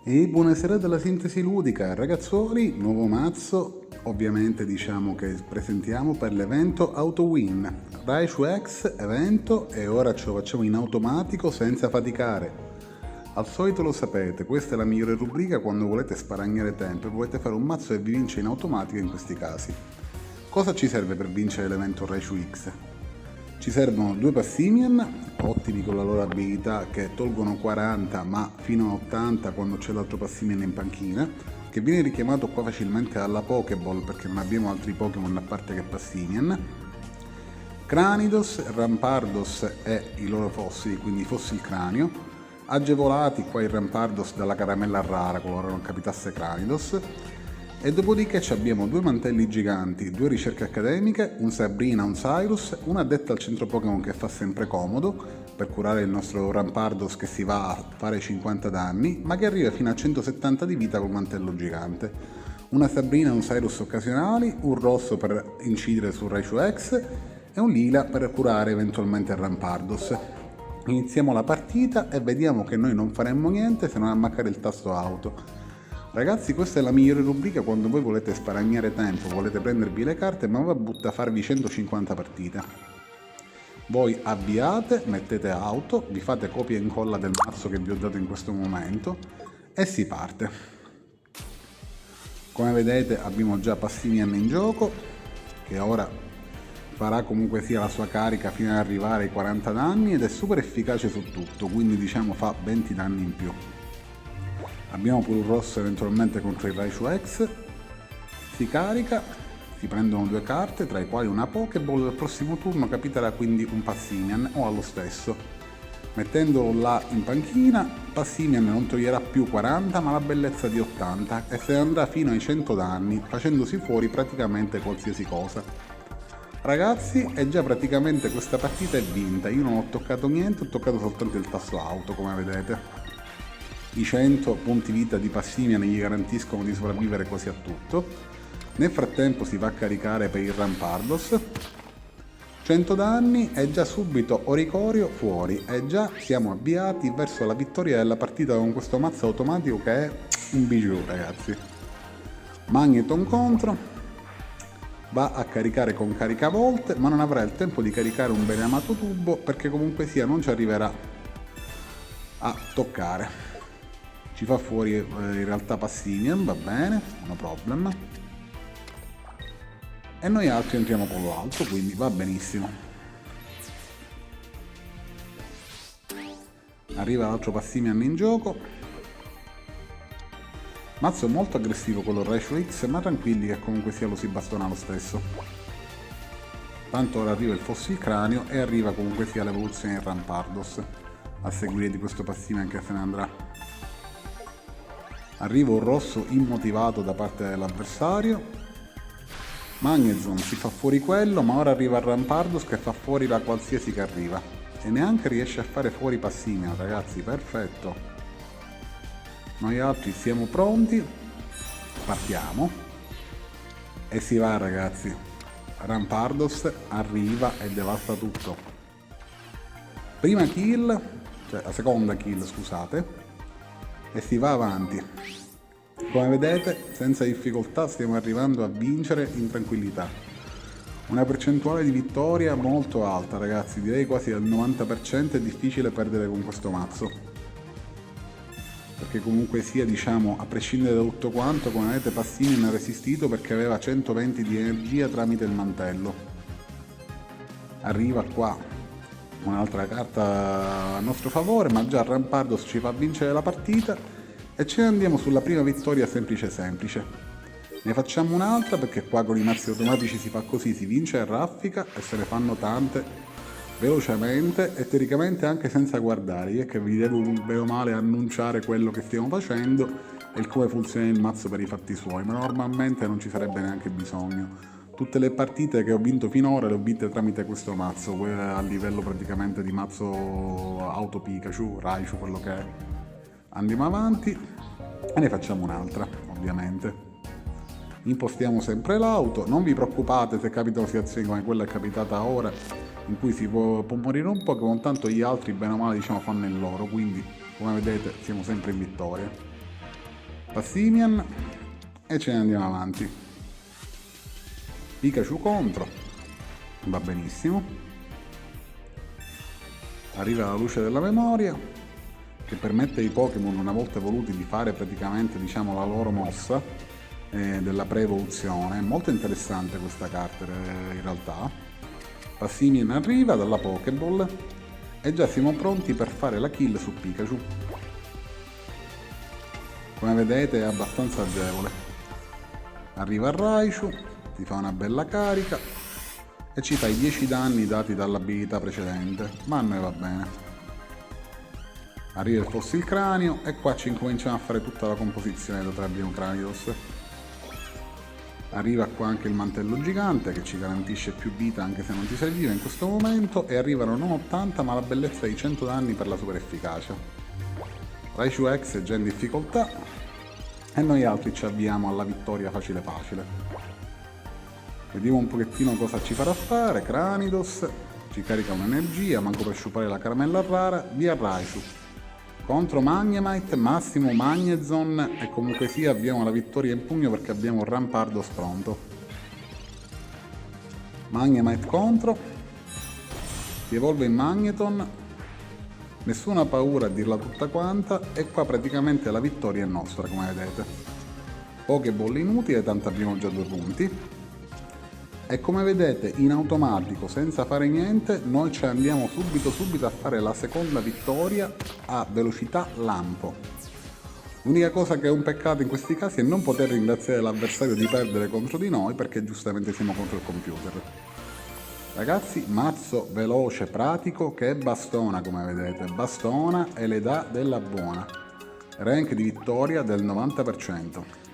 E buonasera dalla sintesi ludica, ragazzuoli, nuovo mazzo, ovviamente diciamo che presentiamo per l'evento AutoWin, Raichu X evento e ora ce lo facciamo in automatico senza faticare. Al solito lo sapete, questa è la migliore rubrica quando volete sparagnare tempo e volete fare un mazzo e vi vince in automatico in questi casi. Cosa ci serve per vincere l'evento Raichu X? Ci servono due Passimian, ottimi con la loro abilità che tolgono 40 ma fino a 80 quando c'è l'altro Passimian in panchina, che viene richiamato qua facilmente dalla Pokéball perché non abbiamo altri Pokémon a parte che Passimian. Cranidos, Rampardos e i loro fossili, quindi fossil cranio, agevolati qua il Rampardos dalla caramella rara qualora non capitasse Cranidos. E dopodiché abbiamo due mantelli giganti, due ricerche accademiche, un Sabrina, un Cyrus, una addetta al centro Pokémon che fa sempre comodo per curare il nostro Rampardos che si va a fare 50 danni, ma che arriva fino a 170 di vita col mantello gigante. Una Sabrina e un Cyrus occasionali, un rosso per incidere su Raichu X e un lila per curare eventualmente il Rampardos. Iniziamo la partita e vediamo che noi non faremmo niente se non ammaccare il tasto auto. Ragazzi, questa è la migliore rubrica quando voi volete sparagnare tempo, volete prendervi le carte ma va a farvi 150 partite. Voi avviate, mettete auto, vi fate copia e incolla del mazzo che vi ho dato in questo momento e si parte. Come vedete abbiamo già Passimian in gioco, che ora farà comunque sia la sua carica fino ad arrivare ai 40 danni ed è super efficace su tutto, quindi diciamo fa 20 danni in più. Abbiamo pure un rosso eventualmente contro il Raichu X, si carica, si prendono due carte tra i quali una Pokéball e al prossimo turno capiterà quindi un Passimian o allo stesso. Mettendolo là in panchina, Passimian non toglierà più 40 ma la bellezza di 80 e se ne andrà fino ai 100 danni facendosi fuori praticamente qualsiasi cosa. Ragazzi, è già praticamente questa partita è vinta, io non ho toccato niente, ho toccato soltanto il tasto auto come vedete. I 100 punti vita di Passimian gli garantiscono di sopravvivere quasi a tutto. Nel frattempo si va a caricare per il Rampardos. 100 danni e già subito Oricorio fuori e già siamo avviati verso la vittoria della partita con questo mazzo automatico che è un bijou, ragazzi. Magneton contro, va a caricare con caricavolte ma non avrà il tempo di caricare un beneamato tubo perché comunque sia non ci arriverà a toccare. Ci fa fuori in realtà Passimian, va bene, no problem. E noi altri entriamo con l'altro, quindi va benissimo. Arriva l'altro Passimian in gioco. Mazzo molto aggressivo quello Raichu X, ma tranquilli che comunque sia lo si bastona lo stesso. Tanto ora arriva il fossil cranio e arriva comunque sia l'evoluzione del Rampardos. A seguire di questo Passimian che se ne andrà. Arriva un rosso immotivato da parte dell'avversario. Magnezone si fa fuori quello, ma ora arriva il Rampardos che fa fuori la qualsiasi che arriva. E neanche riesce a fare fuori Passimian, ragazzi, perfetto. Noi altri siamo pronti. Partiamo. E si va, ragazzi. Rampardos arriva e devasta tutto. Prima kill, cioè la seconda kill, scusate. E si va avanti. Come vedete, senza difficoltà stiamo arrivando a vincere in tranquillità. Una percentuale di vittoria molto alta, ragazzi, direi quasi al 90% è difficile perdere con questo mazzo. Perché comunque sia, diciamo, a prescindere da tutto quanto, come vedete Passimian ha resistito perché aveva 120 di energia tramite il mantello. Arriva qua un'altra carta a nostro favore, ma già Rampardos ci fa vincere la partita e ce ne andiamo sulla prima vittoria semplice semplice. Ne facciamo un'altra perché qua con i mazzi automatici si fa così, si vince a raffica e se ne fanno tante velocemente e teoricamente anche senza guardare. Io è che vi devo bene o male annunciare quello che stiamo facendo e il come funziona il mazzo per i fatti suoi, ma normalmente non ci sarebbe neanche bisogno. Tutte le partite che ho vinto finora le ho vinte tramite questo mazzo, a livello praticamente di mazzo auto Pikachu, Raichu, quello che è. Andiamo avanti e ne facciamo un'altra, ovviamente. Impostiamo sempre l'auto, non vi preoccupate se capitano situazioni come quella che è capitata ora, in cui si può morire un Pokémon, tanto gli altri bene o male diciamo fanno il loro, quindi come vedete siamo sempre in vittoria. Passimian e ce ne andiamo avanti. Pikachu contro, va benissimo. Arriva la luce della memoria che permette ai Pokémon una volta evoluti di fare praticamente diciamo la loro mossa della pre-evoluzione. Molto interessante questa carta in realtà. Passimian arriva dalla Pokéball e già siamo pronti per fare la kill su Pikachu. Come vedete è abbastanza agevole. Arriva Raichu, ti fa una bella carica e ci fa i 10 danni dati dall'abilità precedente, ma a noi va bene. Arriva il Fossil Cranio e qua ci incominciamo a fare tutta la composizione da 3 Cranidos. Arriva qua anche il mantello gigante che ci garantisce più vita anche se non ti serviva in questo momento, e arrivano non 80 ma la bellezza di 100 danni per la super efficacia. Raichu X è già in difficoltà e noi altri ci avviamo alla vittoria facile facile. Vediamo un pochettino cosa ci farà fare. Cranidos ci carica un'energia, manco per sciupare la caramella rara, via Raichu. Contro Magnemite, massimo Magnezone e comunque sia abbiamo la vittoria in pugno perché abbiamo Rampardos pronto. Magnemite contro, si evolve in Magneton, nessuna paura a dirla tutta quanta e qua praticamente la vittoria è nostra come vedete. Pokéball inutile, tanto abbiamo già 2 punti. E come vedete in automatico senza fare niente noi ci andiamo subito a fare la seconda vittoria a velocità lampo. L'unica cosa che è un peccato in questi casi è non poter ringraziare l'avversario di perdere contro di noi perché giustamente siamo contro il computer. Ragazzi, mazzo veloce, pratico che bastona come vedete, bastona e le dà della buona. Rank di vittoria del 90%.